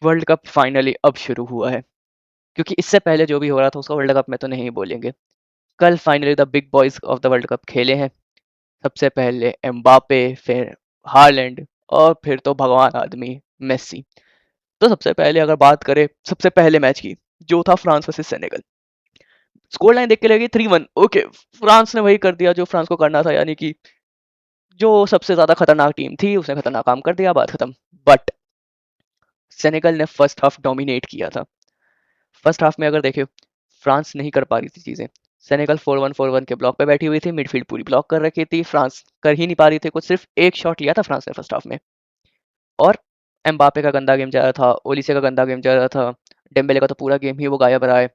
World cup finally अब शुरू हुआ है, क्योंकि इससे पहले जो भी हो रहा था उसको वर्ल्ड कप में तो नहीं बोलेंगे। कल finally the big boys of the world cup खेले हैं। सबसे पहले एम्बापे, फिर हालैंड और फिर तो भगवान आदमी मेसी। तो सबसे पहले अगर बात करें सबसे पहले मैच की, जो था France versus Senegal. Score line देख के लगी 3-1। ओके, फ्रांस ने वही कर दिया जो फ्रांस को करना था, यानी कि जो सबसे ज्यादा खतरनाक टीम थी उसने खतरनाक काम कर दिया, बात खत्म। बट सेनेगल ने फर्स्ट हाफ डोमिनेट किया था। फर्स्ट हाफ में अगर देखे, फ्रांस नहीं कर पा रही थी चीजें। सेनेगल 4-1 के ब्लॉक पे बैठी हुई थी, मिडफील्ड पूरी ब्लॉक कर रखी थी, फ्रांस कर ही नहीं पा रही थी कुछ। सिर्फ एक शॉट लिया था फ्रांस ने फर्स्ट हाफ में, और एम्बापे का गंदा गेम जा रहा था, ओलिसे का गंदा गेम जा रहा था, डेम्बेले का तो पूरा गेम ही वो गायब रहा है।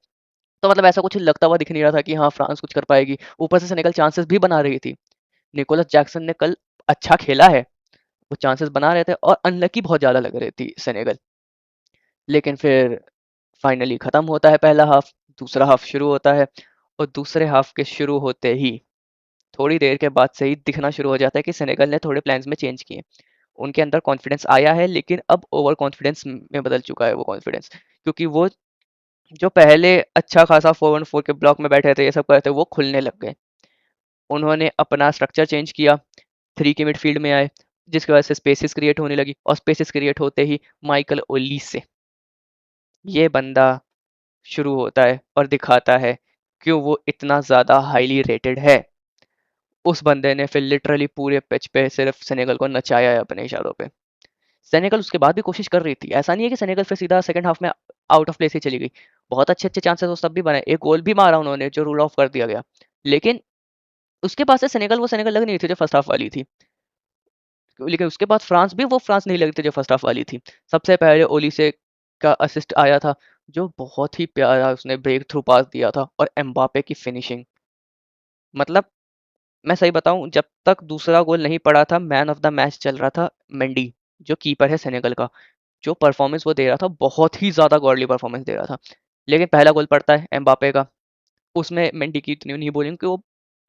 तो मतलब ऐसा कुछ लगता हुआ दिख नहीं रहा था कि हाँ फ्रांस कुछ कर पाएगी। ऊपर से सेनेगल चांसेस भी बना रही थी। निकोलस जैक्सन ने कल अच्छा खेला है, वो चांसेस बना रहे थे, और अनलकी बहुत ज्यादा लग रही थी सेनेगल। लेकिन फिर फाइनली खत्म होता है पहला हाफ, दूसरा हाफ शुरू होता है, और दूसरे हाफ के शुरू होते ही थोड़ी देर के बाद से ही दिखना शुरू हो जाता है कि सेनेगल ने थोड़े प्लान्स में चेंज किए। उनके अंदर कॉन्फिडेंस आया है, लेकिन अब ओवर कॉन्फिडेंस में बदल चुका है वो कॉन्फिडेंस, क्योंकि वो जो पहले अच्छा खासा 4-1 के ब्लॉक में बैठे थे, ये सब कर रहे थे, वो खुलने लग गए। उन्होंने अपना स्ट्रक्चर चेंज किया, 3 के मिडफील्ड में आए, जिसकी वजह से स्पेसेस क्रिएट होने लगी, और स्पेसेस क्रिएट होते ही माइकल ओलीसे, ये बंदा शुरू होता है और दिखाता है क्यों वो इतना ज़्यादा हाईली रेटेड है। उस बंदे ने फिर लिटरली पूरे पिच पे सिर्फ सेनेगल को नचाया है अपने इशारों पे। सेनेगल उसके बाद भी कोशिश कर रही थी, ऐसा नहीं है कि सेनेगल फिर सीधा सेकंड हाफ में आउट ऑफ प्लेस ही चली गई। बहुत अच्छे अच्छे चांसेस उस तब भी बने, एक गोल भी मारा उन्होंने जो रूल ऑफ कर दिया गया। लेकिन उसके पास से सेनेगल वो सेनेगल लग नहीं थी जो फर्स्ट हाफ वाली थी। लेकिन उसके बाद फ्रांस भी वो फ्रांस नहीं लग रही थी जो फर्स्ट हाफ वाली थी। सबसे पहले ओलिसे का असिस्ट आया था, जो बहुत ही प्यारा उसने ब्रेक थ्रू पास दिया था, और एम्बापे की फिनिशिंग, मतलब मैं सही बताऊं, जब तक दूसरा गोल नहीं पड़ा था मैन ऑफ द मैच चल रहा था मेंडी, जो कीपर है सेनेगल का। जो परफॉर्मेंस वो दे रहा था बहुत ही ज्यादा गॉडली परफॉर्मेंस दे रहा था। लेकिन पहला गोल पड़ता है एम्बापे का, उसमें मेंडी की इतनी नहीं बोलेंगे कि वो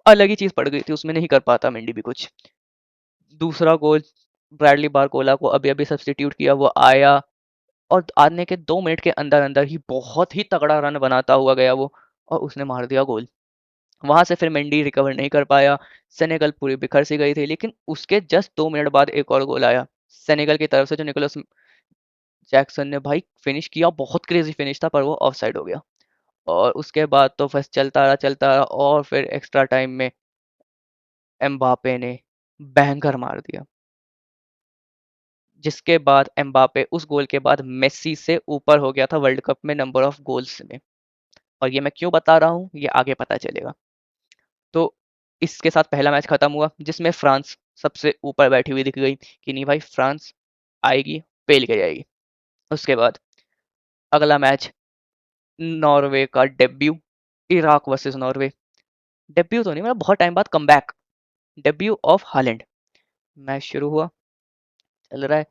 अलग ही चीज पड़ गई थी, उसमें नहीं कर पाता मेंडी भी कुछ। दूसरा गोल ब्रैडली बारकोला को अभी अभी सब्स्टिट्यूट किया, वो आया, और आने के 2 मिनट के अंदर अंदर ही बहुत ही तगड़ा रन बनाता हुआ गया वो, और उसने मार दिया गोल। वहां से फिर मेंडी रिकवर नहीं कर पाया, सेनेगल पूरी बिखर सी गई थी। लेकिन उसके जस्ट 2 मिनट बाद एक और गोल आया सेनेगल की तरफ से, जो निकोलस जैक्सन ने भाई फिनिश किया, बहुत क्रेजी फिनिश था, पर वो ऑफ साइड हो गया। और उसके बाद तो बस चलता रहा, और फिर एक्स्ट्रा टाइम में एम्बापे ने बैंकर मार दिया, जिसके बाद एम्बापे उस गोल के बाद मेसी से ऊपर हो गया था वर्ल्ड कप में नंबर ऑफ गोल्स में। और ये मैं क्यों बता रहा हूँ ये आगे पता चलेगा। तो इसके साथ पहला मैच खत्म हुआ, जिसमें फ्रांस सबसे ऊपर बैठी हुई दिख गई कि नहीं भाई फ्रांस आएगी, पेल के जाएगी। उसके बाद अगला मैच, नॉर्वे का debut, Iraq versus Norway. Debut तो नहीं, मतलब बहुत टाइम बाद comeback, debut of Holland. Match शुरू हुआ, चल रहा है,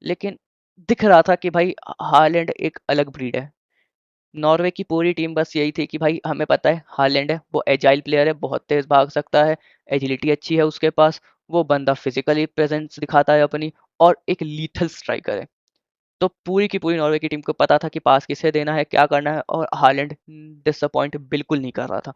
लेकिन दिख रहा था कि भाई हालैंड एक अलग ब्रीड है। नॉर्वे की पूरी टीम बस यही थी कि भाई हमें पता है हालैंड है, वो एजाइल प्लेयर है, बहुत तेज भाग सकता है, एजिलिटी अच्छी है उसके पास, वो बंदा फिजिकली प्रेजेंस दिखाता है अपनी, और एक लीथल स्ट्राइकर है। तो पूरी की पूरी नॉर्वे की टीम को पता था कि पास किसे देना है, क्या करना है, और हालैंड डिसअपॉइंट बिल्कुल नहीं कर रहा था।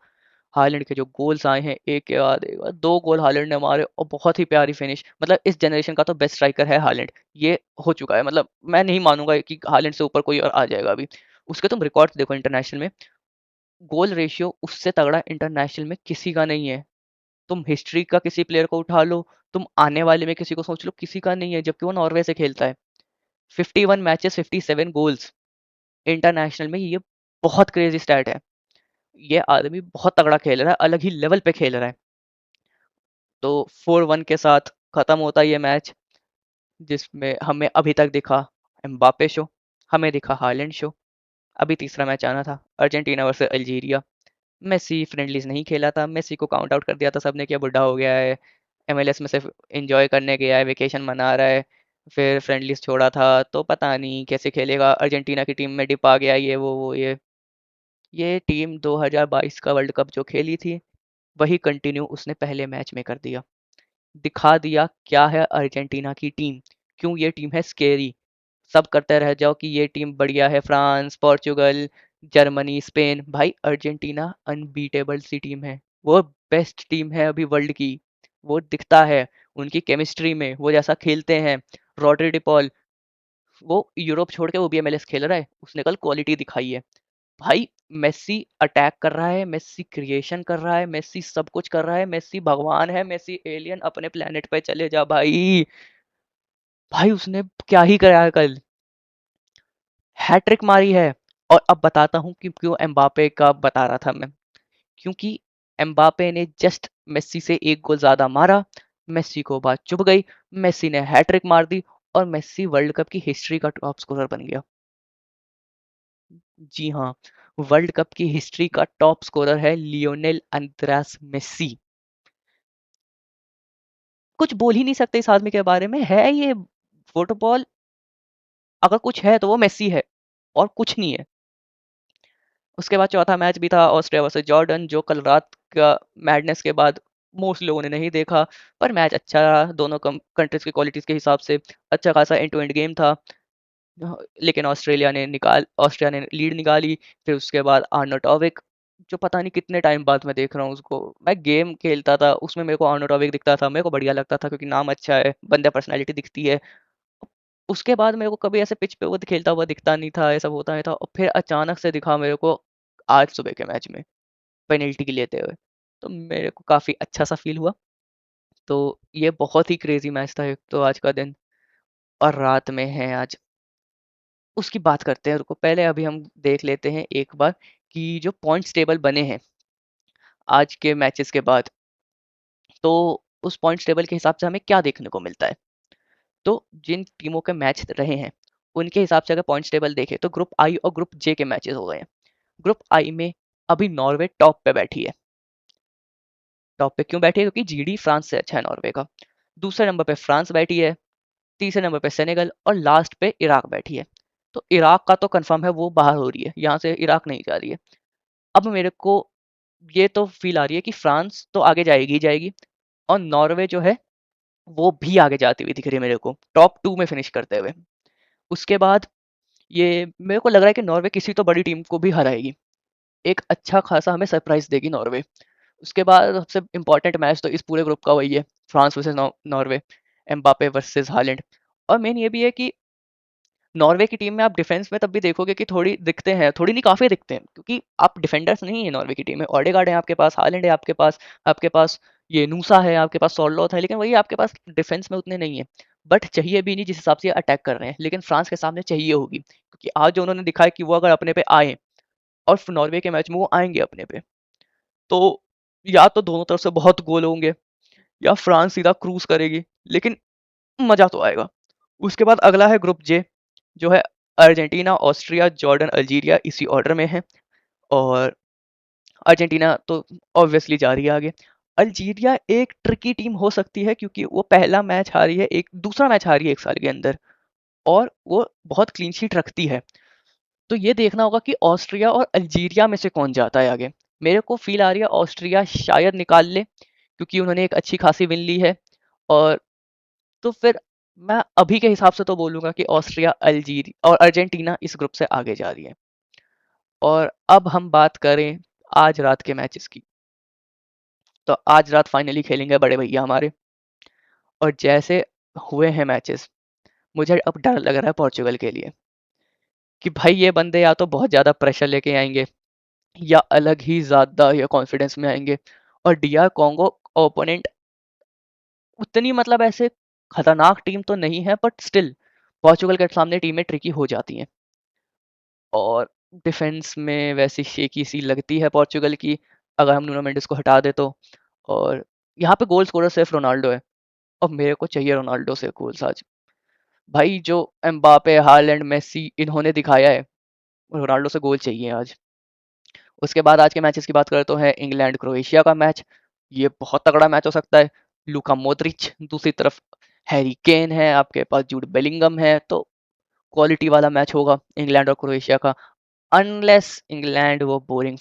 हालैंड के जो गोल्स आए हैं एक के बाद एक, 2 गोल हालैंड ने मारे, और बहुत ही प्यारी फिनिश। मतलब इस जनरेशन का तो बेस्ट स्ट्राइकर है हालैंड, ये हो चुका है। मतलब मैं नहीं मानूंगा कि हालैंड से ऊपर कोई और आ जाएगा अभी। उसके तुम रिकॉर्ड देखो इंटरनेशनल में, गोल रेशियो उससे तगड़ा इंटरनेशनल में किसी का नहीं है। तुम हिस्ट्री का किसी प्लेयर को उठा लो, तुम आने वाले में किसी को सोच लो, किसी का नहीं है, जबकि वो नॉर्वे से खेलता है। 51 मैचेस, 57 गोल्स इंटरनेशनल में, ये बहुत क्रेजी स्टैट है। ये आदमी बहुत तगड़ा खेल रहा है, अलग ही लेवल पे खेल रहा है। तो 4-1 के साथ खत्म होता है ये मैच, जिसमें हमें अभी तक दिखा एम्बापे शो, हमें दिखा हालैंड शो। अभी तीसरा मैच आना था, Argentina versus Algeria. Messi friendlies नहीं खेला था, मेसी को काउंट आउट कर दिया था सबने, क्या बुढ़ा हो गया है, एमएलएस में सिर्फ एंजॉय करने गया है, वेकेशन मना रहा है। फिर फ्रेंडलीज छोड़ा था, तो पता नहीं कैसे खेलेगा, अर्जेंटीना की टीम में डिप आ गया, ये वो ये टीम 2022 का वर्ल्ड कप जो खेली थी, वही कंटिन्यू उसने पहले मैच में कर दिया। दिखा दिया क्या है अर्जेंटीना की टीम, क्यों ये टीम है स्केरी। सब करते रह जाओ कि ये टीम बढ़िया है, फ्रांस, पोर्चुगल, जर्मनी, स्पेन। भाई अर्जेंटीना अनबीटेबल सी टीम है, वो बेस्ट टीम है अभी वर्ल्ड की। वो दिखता है उनकी केमिस्ट्री में, वो जैसा खेलते हैं। रॉड्री डिपॉल, वो यूरोप छोड़ के वो भी एमएलएस खेल रहा है, उसने कल क्वालिटी दिखाई है। भाई मेसी अटैक कर रहा है, मेसी क्रिएशन कर रहा है, मेसी सब कुछ कर रहा है, मेसी भगवान है, मेसी एलियन, अपने प्लेनेट पे चले जा भाई। भाई उसने क्या ही करा है कल, हैट्रिक मारी है। और अब बताता हूँ कि क्यों एम्बापे का बता रहा था मैं, क्योंकि एम्बापे ने जस्ट मेसी से एक गोल ज्यादा मारा, मेसी को बात चुभ गई, मेसी ने हैट्रिक मार दी, और मेसी वर्ल्ड कप की हिस्ट्री का टॉप स्कोरर बन गया। जी हाँ, वर्ल्ड कप की हिस्ट्री का टॉप स्कोरर है लियोनेल अंद्रेस मेसी। कुछ बोल ही नहीं सकते इस आदमी के बारे में, है ये फुटबॉल, अगर कुछ है तो वो मेसी है, और कुछ नहीं है। उसके बाद चौथा मैच भी था ऑस्ट्रिया वर्सेस जॉर्डन, जो कल रात का मैडनेस के बाद मोस्ट लोगों ने नहीं देखा। पर मैच अच्छा रहा, दोनों कंट्रीज की क्वालिटीज के हिसाब से अच्छा खासा एंड टू एंड गेम था। लेकिन ऑस्ट्रिया ने लीड निकाली। फिर उसके बाद आर्नोटोविक, जो पता नहीं कितने टाइम बाद मैं देख रहा हूँ उसको, मैं गेम खेलता था उसमें मेरे को आर्नोटोविक दिखता था, मेरे को बढ़िया लगता था क्योंकि नाम अच्छा है, बंदे पर्सनैलिटी दिखती है। उसके बाद मेरे को कभी ऐसे पिच पे वो खेलता हुआ दिखता नहीं था, ये सब होता नहीं था, और फिर अचानक से दिखा मेरे को आज सुबह के मैच में पेनल्टी की लेते हुए। तो मेरे को काफ़ी अच्छा सा फील हुआ। तो ये बहुत ही क्रेजी मैच था एक तो आज का दिन, और रात में है आज, उसकी बात करते हैं। रुको पहले अभी हम देख लेते हैं एक बार कि जो पॉइंट्स टेबल बने हैं आज के मैचेस के बाद, तो उस पॉइंट्स टेबल के हिसाब से हमें क्या देखने को मिलता है। तो जिन टीमों के मैच रहे हैं उनके हिसाब से अगर पॉइंट्स टेबल देखें तो ग्रुप आई और ग्रुप जे के मैचेस हो गए हैं। ग्रुप आई में अभी नॉर्वे टॉप पे बैठी है। टॉप पे क्यों बैठी है? क्योंकि जीडी फ्रांस से अच्छा है नॉर्वे का। दूसरे नंबर पे फ्रांस बैठी है, तीसरे नंबर पे सेनेगल, और लास्ट पे इराक बैठी है। तो इराक का तो कंफर्म है वो बाहर हो रही है, यहाँ से इराक नहीं जा रही है। अब मेरे को ये तो फील आ रही है कि फ्रांस तो आगे जाएगी ही जाएगी, और नॉर्वे जो है वो भी आगे जाती हुई दिख रही है मेरे को, टॉप 2 में फिनिश करते हुए। उसके बाद ये मेरे को लग रहा है कि नॉर्वे किसी तो बड़ी टीम को भी हराएगी, एक अच्छा खासा हमें सरप्राइज देगी नॉर्वे। उसके बाद सबसे इम्पोर्टेंट मैच तो इस पूरे ग्रुप का वही है, France versus Norway, Mbappe versus Holland. और मेन ये भी है कि नॉर्वे की टीम में आप डिफेंस में तब भी देखोगे कि थोड़ी दिखते हैं, थोड़ी नहीं काफ़ी दिखते हैं, क्योंकि आप डिफेंडर्स नहीं है नॉर्वे की टीम में। ऑडेगार्ड है आपके पास, हालैंड है आपके पास ये नूसा है, आपके पास सॉर्लोथ है, लेकिन वही आपके पास डिफेंस में उतने नहीं है। बट चाहिए भी नहीं जिस हिसाब से अटैक कर रहे हैं, लेकिन फ्रांस के सामने चाहिए होगी, क्योंकि आज जो उन्होंने दिखाया कि वो अगर अपने पे आए, और नॉर्वे के मैच में वो आएंगे अपने पे, तो या तो दोनों तरफ से बहुत गोल होंगे, या फ्रांस सीधा क्रूज करेगी, लेकिन मजा तो आएगा। उसके बाद अगला है ग्रुप जे, जो है अर्जेंटीना, ऑस्ट्रिया, जॉर्डन, अल्जीरिया, इसी ऑर्डर में है। और अर्जेंटीना तो ऑब्वियसली जा रही है आगे। अल्जीरिया एक ट्रिकी टीम हो सकती है, क्योंकि वो पहला मैच हारी है, एक दूसरा मैच हारी है एक साल के अंदर, और वो बहुत क्लीन शीट रखती है। तो ये देखना होगा कि ऑस्ट्रिया और अल्जीरिया में से कौन जाता है आगे। मेरे को फील आ रही है ऑस्ट्रिया शायद निकाल ले, क्योंकि उन्होंने एक अच्छी खासी विन ली है। और तो फिर मैं अभी के हिसाब से तो बोलूंगा कि ऑस्ट्रिया, अल्जीरिया और अर्जेंटीना इस ग्रुप से आगे जा रही है। और अब हम बात करें आज रात के मैचेस की, तो आज रात फाइनली खेलेंगे बड़े भैया हमारे। और जैसे हुए हैं मैचेस, मुझे अब डर लग रहा है पोर्चुगल के लिए, कि भाई ये बंदे या तो बहुत ज़्यादा प्रेशर लेके आएंगे, या अलग ही ज़्यादा या कॉन्फिडेंस में आएंगे। और डीआर कॉन्गो ओपोनेंट उतनी मतलब ऐसे खतरनाक टीम तो नहीं है, बट स्टिल पोर्चुगल के सामने टीमें ट्रिकी हो जाती हैं। और डिफेंस में वैसी शेकी सी लगती है पोर्चुगल की, अगर हम नुनो मेंडिस को हटा दे तो। और यहाँ पे गोल स्कोरर सिर्फ रोनाल्डो है, और मेरे को चाहिए रोनाल्डो से गोल्स आज। भाई जो एम्बापे, हालैंड, मेसी इन्होंने दिखाया है, रोनाल्डो से गोल चाहिए आज। उसके बाद आज के मैचेस की बात करें तो है इंग्लैंड क्रोएशिया का मैच, ये बहुत तगड़ा मैच हो सकता है। लूका मोद्रिच दूसरी तरफ, हैरी केन है आपके पास, जूड बेलिंगम है, तो क्वालिटी वाला मैच होगा इंग्लैंड और क्रोएशिया का। अनलेस इंग्लैंड वो बोरिंग